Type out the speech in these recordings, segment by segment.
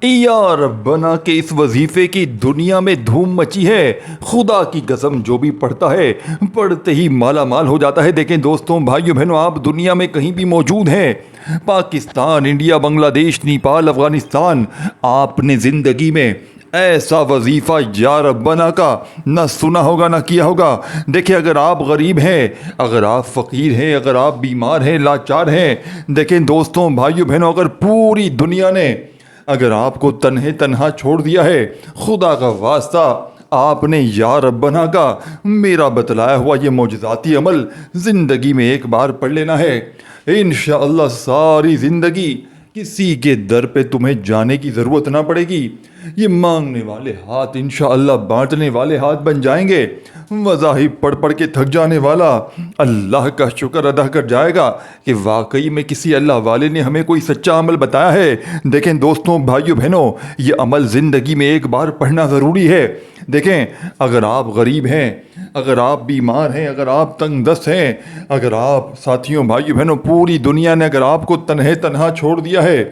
یا ربنا کے اس وظیفے کی دنیا میں دھوم مچی ہے. خدا کی قسم جو بھی پڑھتا ہے پڑھتے ہی مالا مال ہو جاتا ہے. دیکھیں دوستوں بھائیوں بہنوں، آپ دنیا میں کہیں بھی موجود ہیں، پاکستان، انڈیا، بنگلہ دیش، نیپال، افغانستان، آپ نے زندگی میں ایسا وظیفہ یا ربنا کا نہ سنا ہوگا نہ کیا ہوگا. دیکھیں اگر آپ غریب ہیں، اگر آپ فقیر ہیں، اگر آپ بیمار ہیں، لاچار ہیں، دیکھیں دوستوں بھائیوں بہنوں، اگر پوری دنیا نے اگر آپ کو تنہا چھوڑ دیا ہے، خدا کا واسطہ آپ نے یا ربنا کا میرا بتلایا ہوا یہ معجزاتی عمل زندگی میں ایک بار پڑھ لینا ہے. انشاءاللہ ساری زندگی کسی کے در پہ تمہیں جانے کی ضرورت نہ پڑے گی. یہ مانگنے والے ہاتھ انشاءاللہ بانٹنے والے ہاتھ بن جائیں گے. وظائف پڑھ کے تھک جانے والا اللہ کا شکر ادا کر جائے گا کہ واقعی میں کسی اللہ والے نے ہمیں کوئی سچا عمل بتایا ہے. دیکھیں دوستوں بھائیوں بہنوں، یہ عمل زندگی میں ایک بار پڑھنا ضروری ہے. دیکھیں اگر آپ غریب ہیں، اگر آپ بیمار ہیں، اگر آپ تنگ دست ہیں، اگر آپ ساتھیوں بھائیوں بہنوں پوری دنیا نے اگر آپ کو تنہا چھوڑ دیا ہے،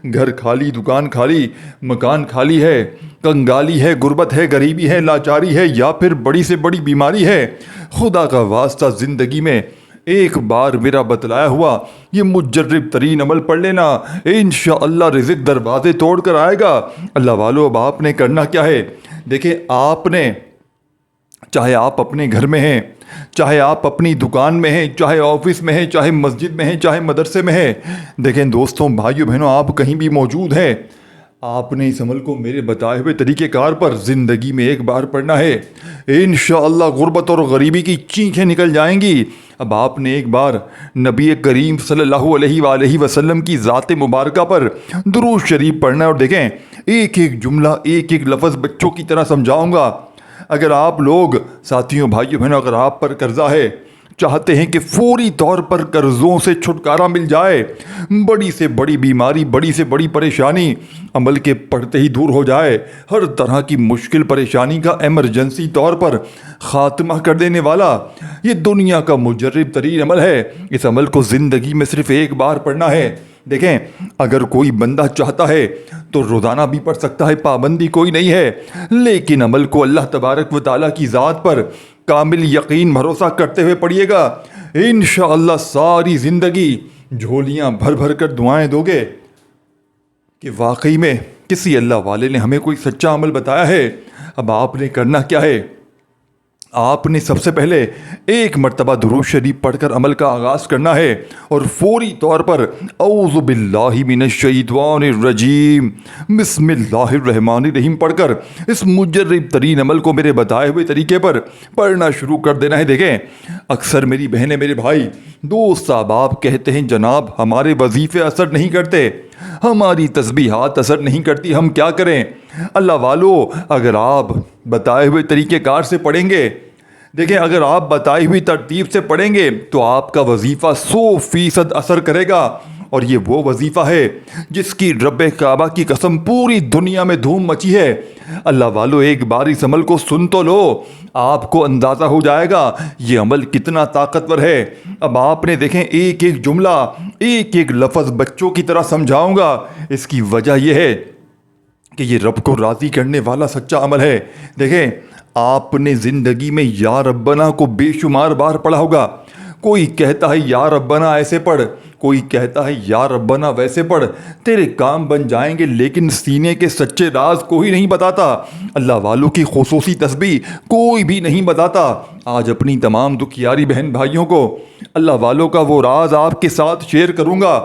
گھر خالی، دکان خالی، مکان خالی ہے، کنگالی ہے، غربت ہے، غریبی ہے، لاچاری ہے، یا پھر بڑی سے بڑی بیماری ہے، خدا کا واسطہ زندگی میں ایک بار میرا بتلایا ہوا یہ مجرب ترین عمل پڑھ لینا. انشاءاللہ رزق دروازے توڑ کر آئے گا. اللہ والو اب آپ نے کرنا کیا ہے؟ دیکھیں آپ نے، چاہے آپ اپنے گھر میں ہیں، چاہے آپ اپنی دکان میں ہیں، چاہے آفس میں ہیں، چاہے مسجد میں ہیں، چاہے مدرسے میں ہیں، دیکھیں دوستوں بھائیوں بہنوں آپ کہیں بھی موجود ہیں، آپ نے اس عمل کو میرے بتائے ہوئے طریقہ کار پر زندگی میں ایک بار پڑھنا ہے. انشاءاللہ غربت اور غریبی کی چینخیں نکل جائیں گی. اب آپ نے ایک بار نبی کریم صلی اللہ علیہ وآلہ وسلم کی ذات مبارکہ پر درود شریف پڑھنا ہے. اور دیکھیں ایک ایک جملہ، ایک ایک لفظ بچوں کی طرح سمجھاؤں گا. اگر آپ لوگ ساتھیوں بھائیوں بہنوں، اگر آپ پر قرضہ ہے، چاہتے ہیں کہ فوری طور پر قرضوں سے چھٹکارا مل جائے، بڑی سے بڑی بیماری، بڑی سے بڑی پریشانی عمل کے پڑھتے ہی دور ہو جائے، ہر طرح کی مشکل پریشانی کا ایمرجنسی طور پر خاتمہ کر دینے والا یہ دنیا کا مجرب ترین عمل ہے. اس عمل کو زندگی میں صرف ایک بار پڑھنا ہے. دیکھیں اگر کوئی بندہ چاہتا ہے تو روزانہ بھی پڑھ سکتا ہے، پابندی کوئی نہیں ہے، لیکن عمل کو اللہ تبارک و تعالیٰ کی ذات پر کامل یقین بھروسہ کرتے ہوئے پڑھیے گا. انشاءاللہ ساری زندگی جھولیاں بھر بھر کر دعائیں دو گے کہ واقعی میں کسی اللہ والے نے ہمیں کوئی سچا عمل بتایا ہے. اب آپ نے کرنا کیا ہے؟ آپ نے سب سے پہلے ایک مرتبہ درود شریف پڑھ کر عمل کا آغاز کرنا ہے اور فوری طور پر اعوذ باللہ من الشیطان الرجیم بسم اللہ الرحمن الرحیم پڑھ کر اس مجرب ترین عمل کو میرے بتائے ہوئے طریقے پر پڑھنا شروع کر دینا ہے. دیکھیں اکثر میری بہنیں، میرے بھائی، دوست احباب کہتے ہیں جناب ہمارے وظیفے اثر نہیں کرتے، ہماری تسبیحات اثر نہیں کرتی، ہم کیا کریں؟ اللہ والو اگر آپ بتائے ہوئے طریقہ کار سے پڑھیں گے، دیکھیں اگر آپ بتائی ہوئی ترتیب سے پڑھیں گے تو آپ کا وظیفہ 100% اثر کرے گا. اور یہ وہ وظیفہ ہے جس کی رب کعبہ کی قسم پوری دنیا میں دھوم مچی ہے. اللہ والو ایک بار اس عمل کو سن تو لو، آپ کو اندازہ ہو جائے گا یہ عمل کتنا طاقتور ہے. اب آپ نے دیکھیں ایک ایک جملہ، ایک ایک لفظ بچوں کی طرح سمجھاؤں گا. اس کی وجہ یہ ہے کہ یہ رب کو راضی کرنے والا سچا عمل ہے. دیکھیں آپ نے زندگی میں یا ربنا کو بے شمار بار پڑھا ہوگا. کوئی کہتا ہے یا ربنا ایسے پڑھ، کوئی کہتا ہے یا ربنا ویسے پڑھ، تیرے کام بن جائیں گے، لیکن سینے کے سچے راز کوئی نہیں بتاتا. اللہ والوں کی خصوصی تسبیح کوئی بھی نہیں بتاتا. آج اپنی تمام دکھیاری بہن بھائیوں کو اللہ والوں کا وہ راز آپ کے ساتھ شیئر کروں گا،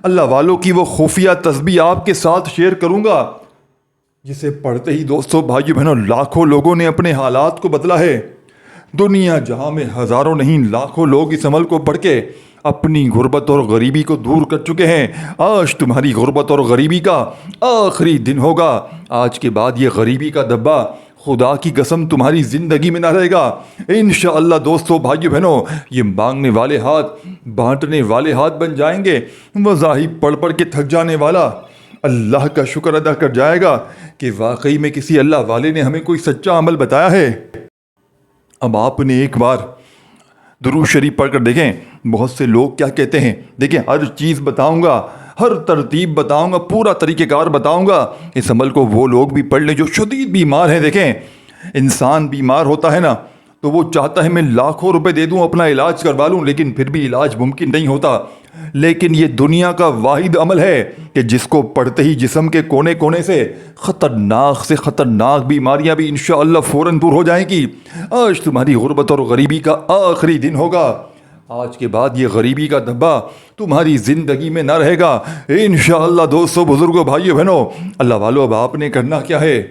اللہ والوں کی وہ خفیہ تسبیح آپ کے ساتھ شیئر کروں گا جسے پڑھتے ہی دوستوں بھائیوں بہنوں لاکھوں لوگوں نے اپنے حالات کو بدلا ہے. دنیا جہاں میں ہزاروں نہیں لاکھوں لوگ اس عمل کو پڑھ کے اپنی غربت اور غریبی کو دور کر چکے ہیں. آج تمہاری غربت اور غریبی کا آخری دن ہوگا. آج کے بعد یہ غریبی کا دبا خدا کی قسم تمہاری زندگی میں نہ رہے گا. انشاءاللہ دوستو بھائیو بہنوں یہ مانگنے والے ہاتھ بانٹنے والے ہاتھ بن جائیں گے. وظائف پڑھ پڑھ کے تھک جانے والا اللہ کا شکر ادا کر جائے گا کہ واقعی میں کسی اللہ والے نے ہمیں کوئی سچا عمل بتایا ہے. اب آپ نے ایک بار درود شریف پڑھ کر دیکھیں بہت سے لوگ کیا کہتے ہیں. دیکھیں ہر چیز بتاؤں گا ہر ترتیب بتاؤں گا، پورا طریقہ کار بتاؤں گا۔ اس عمل کو وہ لوگ بھی پڑھ لیں جو شدید بیمار ہیں۔ دیکھیں، انسان بیمار ہوتا ہے نا تو وہ چاہتا ہے میں لاکھوں روپے دے دوں، اپنا علاج کروا لوں، لیکن پھر بھی علاج ممکن نہیں ہوتا۔ لیکن یہ دنیا کا واحد عمل ہے کہ جس کو پڑھتے ہی جسم کے کونے کونے سے خطرناک بیماریاں بھی انشاءاللہ فوراً دور ہو جائیں گی۔ آج تمہاری غربت اور غریبی کا آخری دن ہوگا۔ آج کے بعد یہ غریبی کا دھبا تمہاری زندگی میں نہ رہے گا انشاءاللہ۔ دوستو، بزرگوں، بھائیو، بہنوں، اللہ والو، اب آپ نے کرنا کیا ہے؟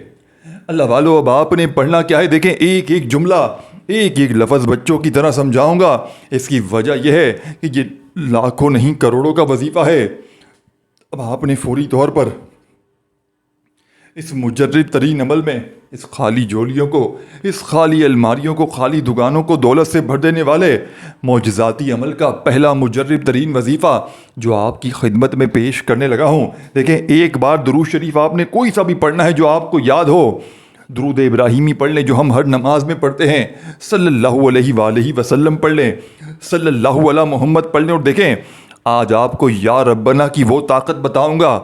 اللہ والو، اب آپ نے پڑھنا کیا ہے؟ دیکھیں، ایک ایک جملہ، ایک ایک لفظ بچوں کی طرح سمجھاؤں گا۔ اس کی وجہ یہ ہے کہ یہ لاکھوں نہیں کروڑوں کا وظیفہ ہے۔ اب آپ نے فوری طور پر اس مجرب ترین عمل میں اس خالی جولیوں کو، اس خالی الماریوں کو، خالی دکانوں کو دولت سے بھر دینے والے معجزاتی عمل کا پہلا مجرب ترین وظیفہ جو آپ کی خدمت میں پیش کرنے لگا ہوں۔ دیکھیں، ایک بار درود شریف آپ نے کوئی سا بھی پڑھنا ہے جو آپ کو یاد ہو۔ درود ابراہیمی پڑھ لیں جو ہم ہر نماز میں پڑھتے ہیں، صلی اللہ علیہ وآلہ وسلم پڑھ لیں، صلی اللہ علی محمد پڑھ لیں۔ اور دیکھیں، آج آپ کو یا ربنا کی وہ طاقت بتاؤں گا،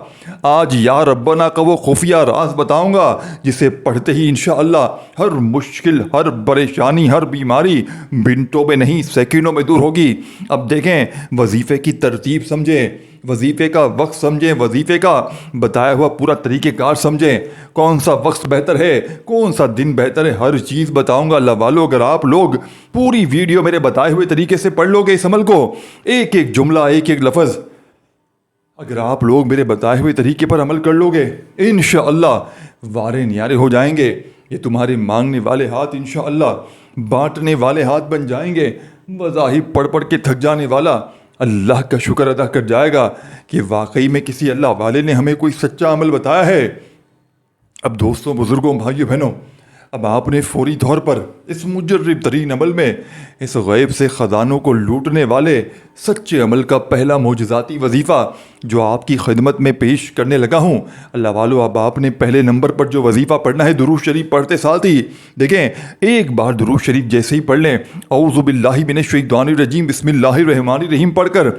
آج یا ربنا کا وہ خفیہ راز بتاؤں گا جسے پڑھتے ہی انشاءاللہ ہر مشکل، ہر پریشانی، ہر بیماری منٹوں میں نہیں سیکنڈوں میں دور ہوگی۔ اب دیکھیں، وظیفے کی ترتیب سمجھیں، وظیفے کا وقت سمجھیں، وظیفے کا بتایا ہوا پورا طریقہ کار سمجھیں، کون سا وقت بہتر ہے، کون سا دن بہتر ہے، ہر چیز بتاؤں گا۔ اللہ والو، اگر آپ لوگ پوری ویڈیو میرے بتائے ہوئے طریقے سے پڑھ لو گے اس عمل کو، ایک ایک جملہ، ایک ایک لفظ، اگر آپ لوگ میرے بتائے ہوئے طریقے پر عمل کر لو گے انشاءاللہ وارے نیارے ہو جائیں گے۔ یہ تمہارے مانگنے والے ہاتھ انشاءاللہ بانٹنے والے ہاتھ بن جائیں گے۔ وظائف پڑھ پڑھ کے تھک جانے والا اللہ کا شکر ادا کر جائے گا کہ واقعی میں کسی اللہ والے نے ہمیں کوئی سچا عمل بتایا ہے۔ اب دوستوں، بزرگوں، بھائیوں، بہنوں، اب آپ نے فوری طور پر اس مجرب ترین عمل میں اس غیب سے خزانوں کو لوٹنے والے سچے عمل کا پہلا معجزاتی وظیفہ جو آپ کی خدمت میں پیش کرنے لگا ہوں۔ اللہ والو، اب آپ نے پہلے نمبر پر جو وظیفہ پڑھنا ہے، درود شریف پڑھتے ساتھ ہی دیکھیں، ایک بار درود شریف جیسے ہی پڑھ لیں، اعوذ باللہ من الشیطان الرجیم، بسم اللہ الرحمن الرحیم پڑھ کر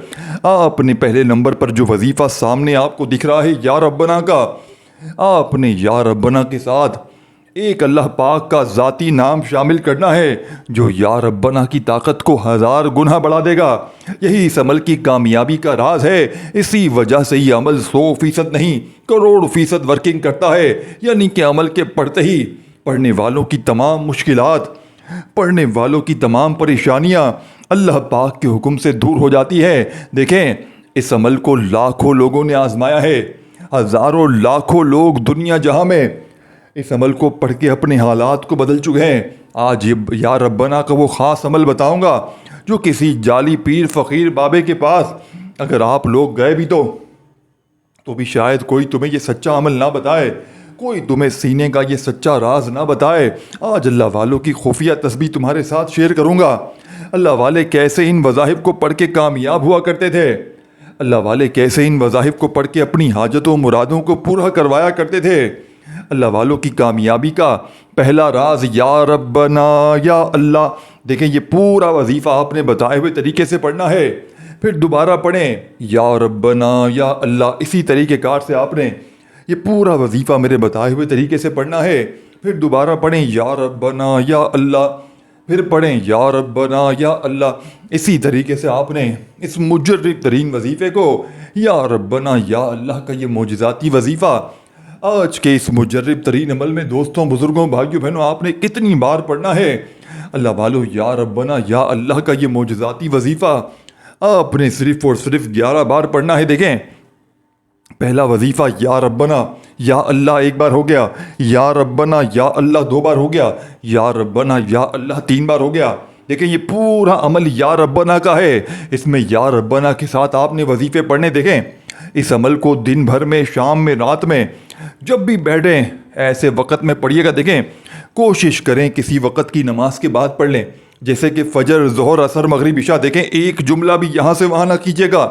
آپ نے پہلے نمبر پر جو وظیفہ سامنے آپ کو دکھ رہا ہے یا ربنا کا، آپ نے یا ربنا کے ساتھ ایک اللہ پاک کا ذاتی نام شامل کرنا ہے جو یا ربنا کی طاقت کو 1000 گنا بڑھا دے گا۔ یہی اس عمل کی کامیابی کا راز ہے۔ اسی وجہ سے یہ عمل 100% نہیں، کروڑ% ورکنگ کرتا ہے۔ یعنی کہ عمل کے پڑھتے ہی پڑھنے والوں کی تمام مشکلات، پڑھنے والوں کی تمام پریشانیاں اللہ پاک کے حکم سے دور ہو جاتی ہے۔ دیکھیں، اس عمل کو لاکھوں لوگوں نے آزمایا ہے، ہزاروں لاکھوں لوگ دنیا جہاں میں اس عمل کو پڑھ کے اپنے حالات کو بدل چکے ہیں۔ آج یا ربنا کا وہ خاص عمل بتاؤں گا جو کسی جعلی پیر فقیر بابے کے پاس اگر آپ لوگ گئے بھی تو بھی شاید کوئی تمہیں یہ سچا عمل نہ بتائے، کوئی تمہیں سینے کا یہ سچا راز نہ بتائے۔ آج اللہ والوں کی خفیہ تسبیح تمہارے ساتھ شیئر کروں گا۔ اللہ والے کیسے ان وظائف کو پڑھ کے کامیاب ہوا کرتے تھے، اللہ والے کیسے ان وظائف کو پڑھ کے اپنی حاجتوں مرادوں کو پورا کروایا کرتے تھے۔ اللہ والوں کی کامیابی کا پہلا راز یا ربنا یا اللہ۔ دیکھیں، یہ پورا وظیفہ آپ نے بتائے ہوئے طریقے سے پڑھنا ہے، پھر دوبارہ پڑھیں یا ربنا یا اللہ۔ اسی طریقے کار سے آپ نے یہ پورا وظیفہ میرے بتائے ہوئے طریقے سے پڑھنا ہے، پھر دوبارہ پڑھیں یا ربنا یا اللہ، پھر پڑھیں یا ربنا یا اللہ۔ اسی طریقے سے آپ نے اس مجرب ترین وظیفے کو یا ربنا یا اللہ کا یہ معجزاتی وظیفہ آج کے اس مجرب ترین عمل میں دوستوں، بزرگوں، بھائیوں، بہنوں، آپ نے کتنی بار پڑھنا ہے؟ اللہ والو، یا ربنا یا اللہ کا یہ معجزاتی وظیفہ آپ نے صرف اور صرف 11 بار پڑھنا ہے۔ دیکھیں، پہلا وظیفہ یا ربنا یا اللہ ایک بار ہو گیا، یا ربنا یا اللہ 2 بار ہو گیا، یا ربنا یا اللہ 3 بار ہو گیا۔ دیکھیں، یہ پورا عمل یا ربنا کا ہے۔ اس میں یا ربنا کے ساتھ آپ نے وظیفے پڑھنے۔ دیکھیں، اس عمل کو دن بھر میں، شام میں، رات میں، جب بھی بیٹھیں ایسے وقت میں پڑھیے گا۔ دیکھیں، کوشش کریں کسی وقت کی نماز کے بعد پڑھ لیں، جیسے کہ فجر، ظہر، عصر، مغرب، عشاء۔ دیکھیں، ایک جملہ بھی یہاں سے وہاں نہ کیجیے گا۔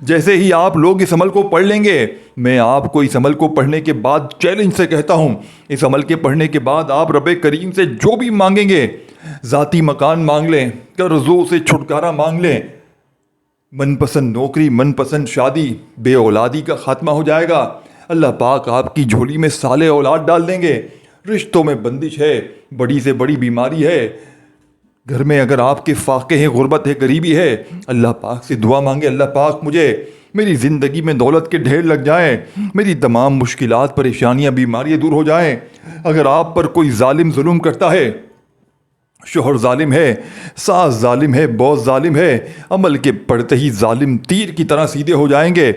جیسے ہی آپ لوگ اس عمل کو پڑھ لیں گے، میں آپ کو اس عمل کو پڑھنے کے بعد چیلنج سے کہتا ہوں، اس عمل کے پڑھنے کے بعد آپ رب کریم سے جو بھی مانگیں گے، ذاتی مکان مانگ لیں، قرضوں سے چھٹکارا مانگ لیں، من پسند نوکری، من پسند شادی، بے اولادی کا خاتمہ ہو جائے گا۔ اللہ پاک آپ کی جھولی میں صالح اولاد ڈال دیں گے۔ رشتوں میں بندش ہے، بڑی سے بڑی بیماری ہے، گھر میں اگر آپ کے فاقے ہیں، غربت ہے، غریبی ہے، اللہ پاک سے دعا مانگے، اللہ پاک مجھے میری زندگی میں دولت کے ڈھیر لگ جائیں، میری تمام مشکلات، پریشانیاں، بیماریاں دور ہو جائیں۔ اگر آپ پر کوئی ظالم ظلم کرتا ہے، شوہر ظالم ہے، ساس ظالم ہے، باس ظالم ہے، عمل کے پڑھتے ہی ظالم تیر کی طرح سیدھے ہو جائیں گے۔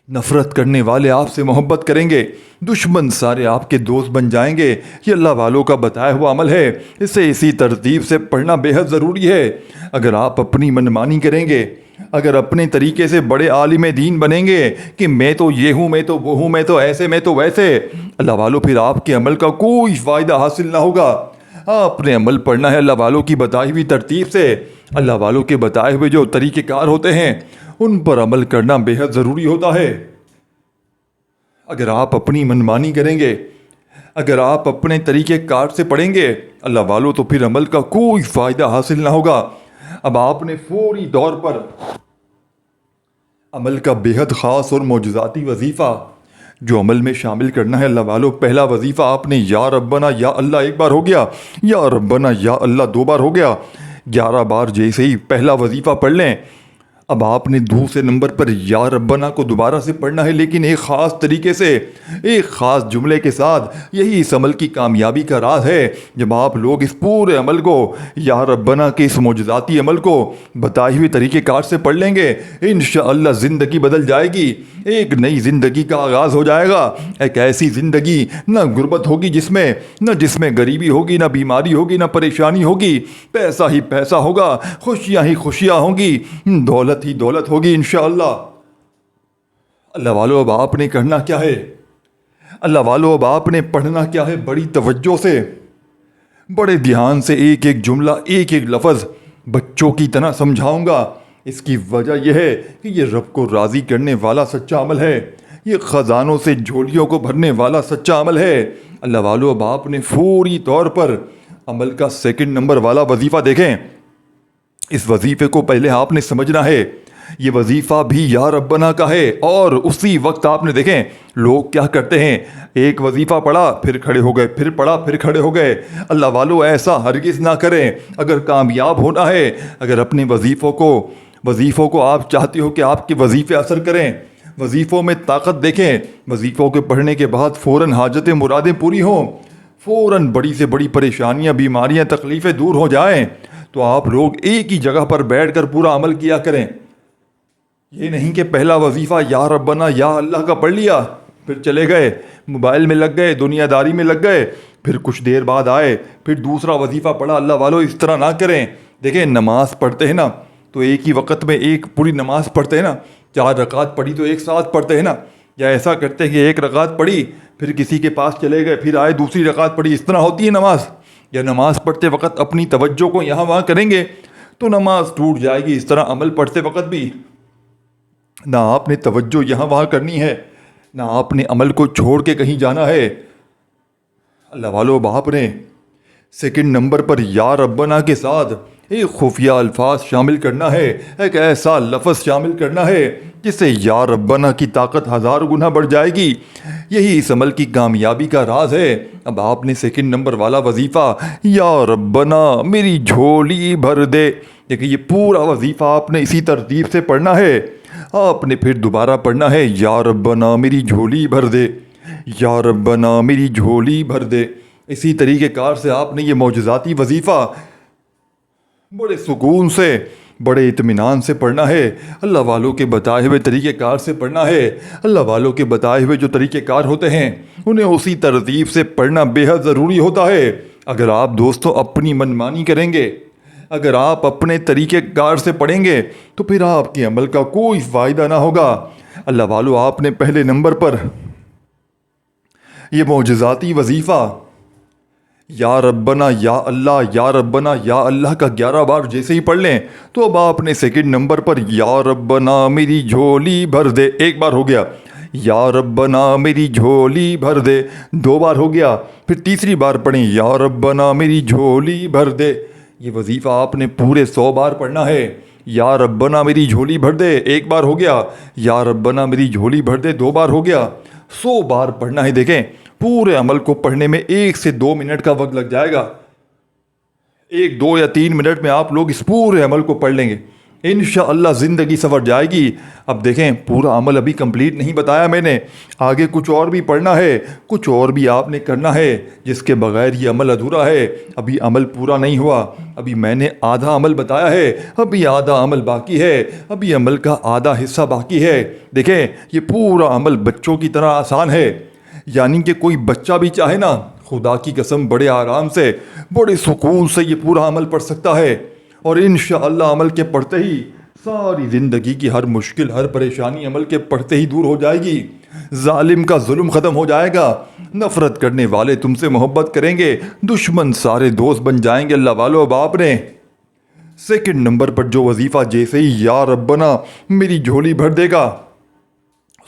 نفرت کرنے والے آپ سے محبت کریں گے، دشمن سارے آپ کے دوست بن جائیں گے۔ یہ اللہ والوں کا بتایا ہوا عمل ہے، اسے اسی ترتیب سے پڑھنا بے حد ضروری ہے۔ اگر آپ اپنی منمانی کریں گے، اگر اپنے طریقے سے بڑے عالم دین بنیں گے کہ میں تو یہ ہوں، میں تو وہ ہوں، میں تو ایسے، میں تو ویسے، اللہ والوں پھر آپ کے عمل کا کوئی فائدہ حاصل نہ ہوگا۔ آپ نے عمل پڑھنا ہے اللہ والوں کی بتائی ہوئی ترتیب سے۔ اللہ والوں کے بتائے ہوئے جو طریقہ کار ہوتے ہیں ان پر عمل کرنا بے حد ضروری ہوتا ہے۔ اگر آپ اپنی منمانی کریں گے، اگر آپ اپنے طریقہ کار سے پڑھیں گے اللہ والوں، تو پھر عمل کا کوئی فائدہ حاصل نہ ہوگا۔ اب آپ نے فوری طور پر عمل کا بے حد خاص اور معجزاتی وظیفہ جو عمل میں شامل کرنا ہے اللہ والوں، پہلا وظیفہ آپ نے یا ربنا یا اللہ ایک بار ہو گیا، یا ربنا یا اللہ دو بار ہو گیا، 11 بار جیسے ہی پہلا وظیفہ پڑھ لیں، اب آپ نے دوسرے نمبر پر یا ربنا کو دوبارہ سے پڑھنا ہے، لیکن ایک خاص طریقے سے، ایک خاص جملے کے ساتھ۔ یہی اس عمل کی کامیابی کا راز ہے۔ جب آپ لوگ اس پورے عمل کو، یا ربنا کے اس معجزاتی عمل کو بتائے ہوئے طریقے کار سے پڑھ لیں گے، انشاءاللہ زندگی بدل جائے گی، ایک نئی زندگی کا آغاز ہو جائے گا۔ ایک ایسی زندگی، نہ غربت ہوگی جس میں غریبی ہوگی، نہ بیماری ہوگی، نہ پریشانی ہوگی، پیسہ ہی پیسہ ہوگا، خوشیاں ہی خوشیاں ہوں گی، دولت ہی دولت ہوگی انشاءاللہ۔ اللہ والو اب آپ نے کرنا کیا ہے؟ اللہ والو اب آپ نے پڑھنا کیا ہے؟ بڑی توجہ سے، بڑے دھیان سے ایک ایک جملہ، ایک ایک لفظ بچوں کی طرح سمجھاؤں گا۔ اس کی وجہ یہ ہے کہ یہ رب کو راضی کرنے والا سچا عمل ہے، یہ خزانوں سے جھولیوں کو بھرنے والا سچا عمل ہے۔ اللہ والو اب آپ نے فوری طور پر عمل کا سیکنڈ نمبر والا وظیفہ دیکھیں۔ اس وظیفے کو پہلے آپ نے سمجھنا ہے۔ یہ وظیفہ بھی یا ربنا کا ہے، اور اسی وقت آپ نے دیکھیں لوگ کیا کرتے ہیں، ایک وظیفہ پڑھا پھر کھڑے ہو گئے، پھر پڑھا پھر کھڑے ہو گئے۔ اللہ والو ایسا ہرگز نہ کریں۔ اگر کامیاب ہونا ہے، اگر اپنے وظیفوں کو آپ چاہتے ہو کہ آپ کے وظیفے اثر کریں، وظیفوں میں طاقت دیکھیں، وظیفوں کے پڑھنے کے بعد فوراً حاجتیں مرادیں پوری ہوں، فوراً بڑی سے بڑی پریشانیاں، بیماریاں، تکلیفیں دور ہو جائیں، تو آپ لوگ ایک ہی جگہ پر بیٹھ کر پورا عمل کیا کریں۔ یہ نہیں کہ پہلا وظیفہ یا ربنا یا اللہ کا پڑھ لیا، پھر چلے گئے موبائل میں لگ گئے، دنیا داری میں لگ گئے، پھر کچھ دیر بعد آئے پھر دوسرا وظیفہ پڑھا۔ اللہ والو اس طرح نہ کریں۔ دیکھیں نماز پڑھتے ہیں نا تو ایک ہی وقت میں ایک پوری نماز پڑھتے ہیں نا، 4 رکعت پڑھی تو ایک ساتھ پڑھتے ہیں نا، یا ایسا کرتے ہیں کہ ایک رکعت پڑھی پھر کسی کے پاس چلے گئے، پھر آئے دوسری رکعت پڑھی، اس طرح ہوتی ہے نماز؟ یا نماز پڑھتے وقت اپنی توجہ کو یہاں وہاں کریں گے تو نماز ٹوٹ جائے گی۔ اس طرح عمل پڑھتے وقت بھی نہ آپ نے توجہ یہاں وہاں کرنی ہے، نہ آپ نے عمل کو چھوڑ کے کہیں جانا ہے۔ اللہ والو اب آپ نے سیکنڈ نمبر پر یا ربنا کے ساتھ ایک خفیہ الفاظ شامل کرنا ہے، ایک ایسا لفظ شامل کرنا ہے جس سے یا ربنا کی طاقت 1000 گنا بڑھ جائے گی۔ یہی اس عمل کی کامیابی کا راز ہے۔ اب آپ نے سیکنڈ نمبر والا وظیفہ یا ربنا میری جھولی بھر دے، دیکھیں یہ پورا وظیفہ آپ نے اسی ترتیب سے پڑھنا ہے۔ آپ نے پھر دوبارہ پڑھنا ہے یا ربنا میری جھولی بھر دے، یا ربنا میری جھولی بھر دے۔ اسی طریقے کار سے آپ نے یہ معجزاتی وظیفہ بڑے سکون سے، بڑے اطمینان سے پڑھنا ہے، اللہ والوں کے بتائے ہوئے طریقہ کار سے پڑھنا ہے۔ اللہ والوں کے بتائے ہوئے جو طریقہ کار ہوتے ہیں انہیں اسی ترتیب سے پڑھنا بے حد ضروری ہوتا ہے۔ اگر آپ دوستوں اپنی منمانی کریں گے، اگر آپ اپنے طریقہ کار سے پڑھیں گے تو پھر آپ کے عمل کا کوئی فائدہ نہ ہوگا۔ اللہ والو آپ نے پہلے نمبر پر یہ معجزاتی وظیفہ یا ربنا یا اللہ، یا ربنا یا اللہ کا 11 بار جیسے ہی پڑھ لیں تو اب آپ نے سیکنڈ نمبر پر یا ربنا میری جھولی بھر دے، ایک بار ہو گیا، یا ربنا میری جھولی بھر دے، 2 بار ہو گیا، پھر تیسری بار پڑھیں یا ربنا میری جھولی بھر دے۔ یہ وظیفہ آپ نے پورے 100 بار پڑھنا ہے۔ یا ربنا میری جھولی بھر دے، ایک بار ہو گیا، یا ربنا میری جھولی بھر دے، دو بار ہو گیا، 100 بار پڑھنا ہے۔ دیکھیں پورے عمل کو پڑھنے میں 1 سے 2 منٹ کا وقت لگ جائے گا، 1 2 یا 3 منٹ میں آپ لوگ اس پورے عمل کو پڑھ لیں گے، انشاءاللہ زندگی سنور جائے گی۔ اب دیکھیں پورا عمل ابھی کمپلیٹ نہیں بتایا میں نے، آگے کچھ اور بھی پڑھنا ہے، کچھ اور بھی آپ نے کرنا ہے، جس کے بغیر یہ عمل ادھورا ہے۔ ابھی عمل پورا نہیں ہوا، ابھی میں نے آدھا عمل بتایا ہے، ابھی آدھا عمل باقی ہے، ابھی عمل کا آدھا حصہ باقی ہے۔ دیکھیں یہ پورا عمل بچوں کی طرح آسان ہے، یعنی کہ کوئی بچہ بھی چاہے نا، خدا کی قسم بڑے آرام سے بڑے سکون سے یہ پورا عمل پڑھ سکتا ہے، اور انشاءاللہ عمل کے پڑھتے ہی ساری زندگی کی ہر مشکل ہر پریشانی عمل کے پڑھتے ہی دور ہو جائے گی، ظالم کا ظلم ختم ہو جائے گا، نفرت کرنے والے تم سے محبت کریں گے، دشمن سارے دوست بن جائیں گے۔ اللہ والو، اب آپ نے سیکنڈ نمبر پر جو وظیفہ جیسے ہی یا ربنا میری جھولی بھر دے گا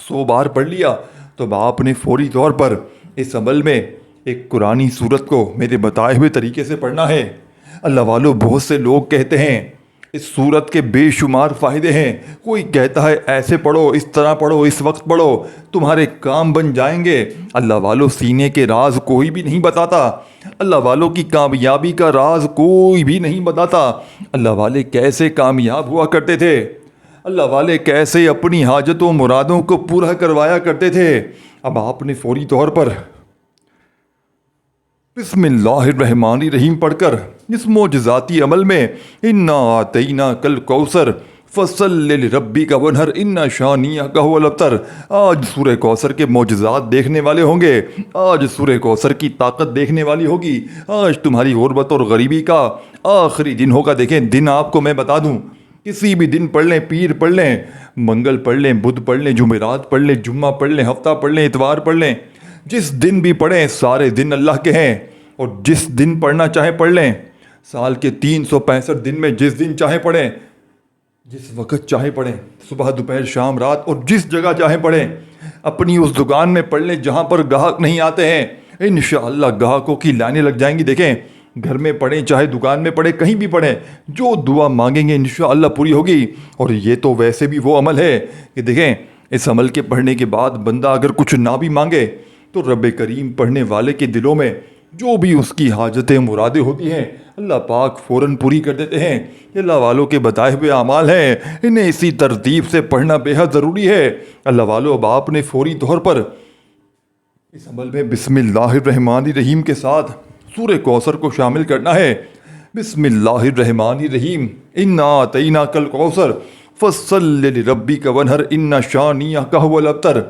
100 بار پڑھ لیا، تو اب آپ نے فوری طور پر اس عمل میں ایک قرآنی سورت کو میرے بتائے ہوئے طریقے سے پڑھنا ہے۔ اللہ والو، بہت سے لوگ کہتے ہیں اس سورت کے بے شمار فائدے ہیں، کوئی کہتا ہے ایسے پڑھو، اس طرح پڑھو، اس وقت پڑھو، تمہارے کام بن جائیں گے۔ اللہ والو، سینے کے راز کوئی بھی نہیں بتاتا، اللہ والوں کی کامیابی کا راز کوئی بھی نہیں بتاتا۔ اللہ والے کیسے کامیاب ہوا کرتے تھے، اللہ والے کیسے اپنی حاجتوں مرادوں کو پورا کروایا کرتے تھے۔ اب آپ نے فوری طور پر بسم اللہ الرحمن الرحیم پڑھ کر اس معجزاتی عمل میں انا آتیناک الکوثر فصل لربک ونحر ان شانئک هو الابتر، آج سورہ کوثر کے معجزات دیکھنے والے ہوں گے، آج سورہ کوثر کی طاقت دیکھنے والی ہوگی، آج تمہاری غربت اور غریبی کا آخری دن ہوگا۔ دیکھیں دن آپ کو میں بتا دوں، کسی بھی دن پڑھ لیں، پیر پڑھ لیں، منگل پڑھ لیں، بدھ پڑھ لیں، جمعرات پڑھ لیں، جمعہ پڑھ لیں، ہفتہ پڑھ لیں، اتوار پڑھ لیں، جس دن بھی پڑھیں سارے دن اللہ کے ہیں، اور جس دن پڑھنا چاہیں پڑھ لیں، سال کے 365 دن میں جس دن چاہیں پڑھیں، جس وقت چاہیں پڑھیں، صبح دوپہر شام رات، اور جس جگہ چاہیں پڑھیں، اپنی اس دکان میں پڑھ لیں جہاں پر گاہک نہیں آتے ہیں، انشاءاللہ گاہکوں کی لائنیں لگ جائیں گی۔ دیکھیں گھر میں پڑھیں چاہے دکان میں پڑھیں، کہیں بھی پڑھیں، جو دعا مانگیں گے انشاءاللہ پوری ہوگی۔ اور یہ تو ویسے بھی وہ عمل ہے کہ دیکھیں اس عمل کے پڑھنے کے بعد بندہ اگر کچھ نہ بھی مانگے تو رب کریم پڑھنے والے کے دلوں میں جو بھی اس کی حاجتیں مرادیں ہوتی ہیں اللہ پاک فوراً پوری کر دیتے ہیں۔ یہ اللہ والوں کے بتائے ہوئے اعمال ہیں، انہیں اسی ترتیب سے پڑھنا بے حد ضروری ہے۔ اللہ والوں، اب آپ نے فوری طور پر اس عمل میں بسم اللہ الرحمن الرحیم کے ساتھ سورہ کوثر کو شامل کرنا ہے۔ بسم اللہ الرحمن الرحیم، انا اعطیناک الکوثر فصل لربک ونحر ان شانئک هو الابتر۔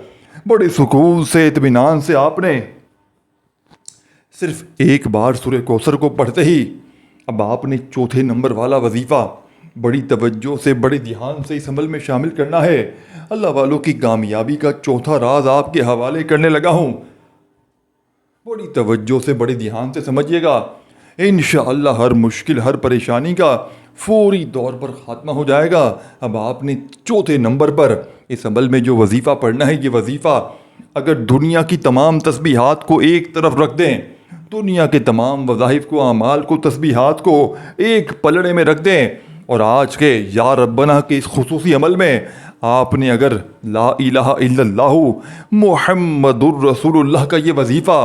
بڑے سکون سے اطمینان سے آپ نے صرف ایک بار سورہ کوثر کو پڑھتے ہی اب آپ نے چوتھے نمبر والا وظیفہ بڑی توجہ سے بڑے دھیان سے اس عمل میں شامل کرنا ہے۔ اللہ والوں کی کامیابی کا چوتھا راز آپ کے حوالے کرنے لگا ہوں، بڑی توجہ سے بڑے دھیان سے سمجھیے گا، انشاءاللہ ہر مشکل ہر پریشانی کا فوری طور پر خاتمہ ہو جائے گا۔ اب آپ نے چوتھے نمبر پر اس عمل میں جو وظیفہ پڑھنا ہے، یہ وظیفہ اگر دنیا کی تمام تسبیحات کو ایک طرف رکھ دیں، دنیا کے تمام وظائف کو، اعمال کو، تسبیحات کو ایک پلڑے میں رکھ دیں، اور آج کے یا ربنا کے اس خصوصی عمل میں آپ نے اگر لا الہ الا اللہ محمد الرسول اللہ کا یہ وظیفہ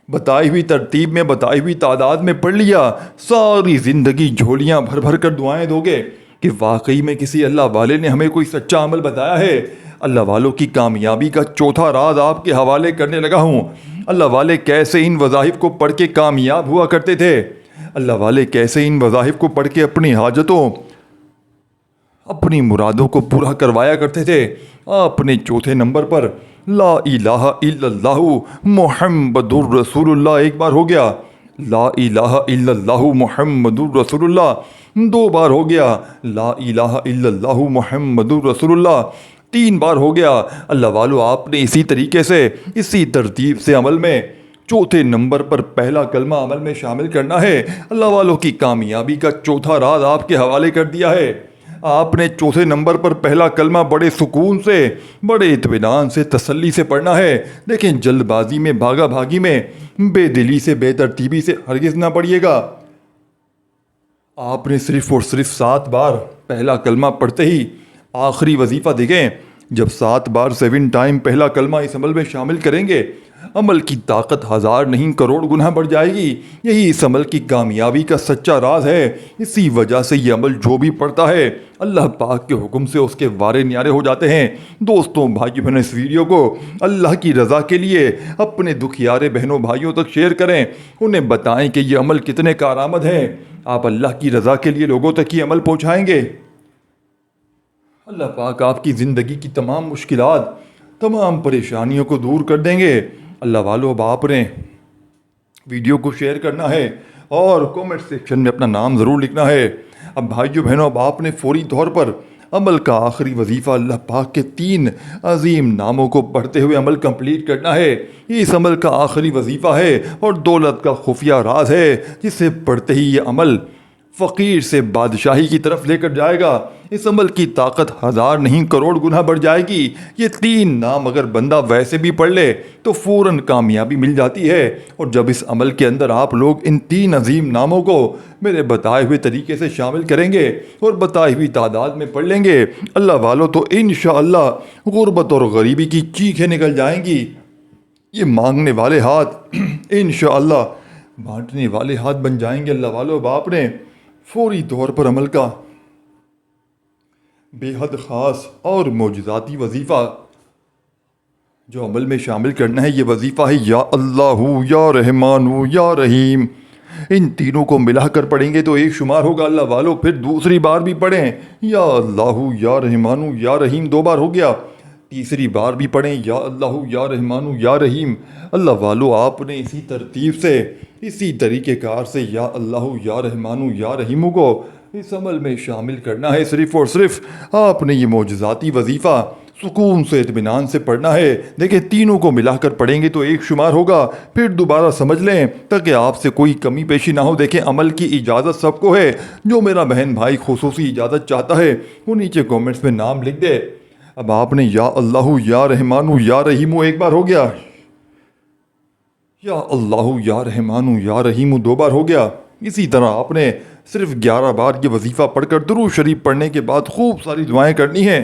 بتائی ہوئی ترتیب میں بتائی ہوئی تعداد میں پڑھ لیا، ساری زندگی جھولیاں بھر بھر کر دعائیں دو گے کہ واقعی میں کسی اللہ والے نے ہمیں کوئی سچا عمل بتایا ہے۔ اللہ والوں کی کامیابی کا چوتھا راز آپ کے حوالے کرنے لگا ہوں۔ اللہ والے کیسے ان وظائف کو پڑھ کے کامیاب ہوا کرتے تھے، اللہ والے کیسے ان وظائف کو پڑھ کے اپنی حاجتوں اپنی مرادوں کو پورا کروایا کرتے تھے۔ آپ نے چوتھے نمبر پر لا الہ الا اللہ محمد الرسول اللہ ایک بار ہو گیا، لا الہ الا اللہ محمد الرسول اللہ 2 بار ہو گیا، لا الہ الا اللہ محمد الرسول اللہ 3 بار ہو گیا۔ اللہ والو، آپ نے اسی طریقے سے اسی ترتیب سے عمل میں چوتھے نمبر پر پہلا کلمہ عمل میں شامل کرنا ہے۔ اللہ والوں کی کامیابی کا چوتھا راز آپ کے حوالے کر دیا ہے۔ آپ نے چوتھے نمبر پر پہلا کلمہ بڑے سکون سے بڑے اطمینان سے تسلی سے پڑھنا ہے۔ دیکھیں جلد بازی میں بھاگا بھاگی میں بے دلی سے بے ترتیبی سے ہرگز نہ پڑھیے گا۔ آپ نے صرف اور صرف 7 بار پہلا کلمہ پڑھتے ہی آخری وظیفہ دیکھیں، جب 7 بار 7 ٹائم پہلا کلمہ اس عمل میں شامل کریں گے، عمل کی طاقت 1000 نہیں کروڑ گنا بڑھ جائے گی۔ یہی اس عمل کی کامیابی کا سچا راز ہے۔ اسی وجہ سے یہ عمل جو بھی پڑھتا ہے اللہ پاک کے حکم سے اس کے وارے نیارے ہو جاتے ہیں۔ دوستوں بھائیو بہنوں، اس ویڈیو کو اللہ کی رضا کے لیے اپنے دکھیارے بہنوں بھائیوں تک شیئر کریں، انہیں بتائیں کہ یہ عمل کتنے کارآمد ہے۔ آپ اللہ کی رضا کے لیے لوگوں تک یہ عمل پہنچائیں گے، اللہ پاک آپ کی زندگی کی تمام مشکلات، تمام پریشانیوں کو دور کر دیں گے۔ اللہ والو، اب آپ نے ویڈیو کو شیئر کرنا ہے اور کومنٹ سیکشن میں اپنا نام ضرور لکھنا ہے۔ اب بھائیو بہنوں، اب آپ نے فوری طور پر عمل کا آخری وظیفہ اللہ پاک کے 3 عظیم ناموں کو پڑھتے ہوئے عمل کمپلیٹ کرنا ہے۔ یہ اس عمل کا آخری وظیفہ ہے اور دولت کا خفیہ راز ہے، جسے پڑھتے ہی یہ عمل فقیر سے بادشاہی کی طرف لے کر جائے گا۔ اس عمل کی طاقت 1000 نہیں کروڑ گنا بڑھ جائے گی۔ یہ 3 نام اگر بندہ ویسے بھی پڑھ لے تو فوراً کامیابی مل جاتی ہے۔ اور جب اس عمل کے اندر آپ لوگ ان 3 عظیم ناموں کو میرے بتائے ہوئے طریقے سے شامل کریں گے اور بتائی ہوئی تعداد میں پڑھ لیں گے، اللہ والو، تو انشاءاللہ غربت اور غریبی کی چیخیں نکل جائیں گی۔ یہ مانگنے والے ہاتھ انشاءاللہ بانٹنے والے ہاتھ بن جائیں گے۔ اللہ والو، اب آپ نے فوری طور پر عمل کا بے حد خاص اور معجزاتی وظیفہ جو عمل میں شامل کرنا ہے، یہ وظیفہ ہے یا اللہ یا رحمان یا رحیم۔ ان تینوں کو ملا کر پڑھیں گے تو ایک شمار ہوگا اللہ والو۔ پھر دوسری بار بھی پڑھیں یا اللہ یا رحمان یا رحیم، 2 بار ہو گیا۔ تیسری بار بھی پڑھیں یا اللہ یا رحمان یا رحیم۔ اللہ والو، آپ نے اسی ترتیب سے، اسی طریقہ کار سے یا اللہ یا رحمان یا رحیم کو اس عمل میں شامل کرنا ہے۔ صرف اور صرف آپ نے یہ معجزاتی وظیفہ سکون سے، اطمینان سے پڑھنا ہے۔ دیکھیں، تینوں کو ملا کر پڑھیں گے تو ایک شمار ہوگا، پھر دوبارہ سمجھ لیں تاکہ آپ سے کوئی کمی پیشی نہ ہو۔ دیکھیں، عمل کی اجازت سب کو ہے۔ جو میرا بہن بھائی خصوصی اجازت چاہتا ہے وہ نیچے کومنٹس میں نام لکھ دے۔ اب آپ نے یا اللہ یا رحمان یا رحیم ایک بار ہو گیا، یا اللہ یا رحمان یا رحیم 2 بار ہو گیا۔ اسی طرح آپ نے صرف 11 بار یہ وظیفہ پڑھ کر درود شریف پڑھنے کے بعد خوب ساری دعائیں کرنی ہیں۔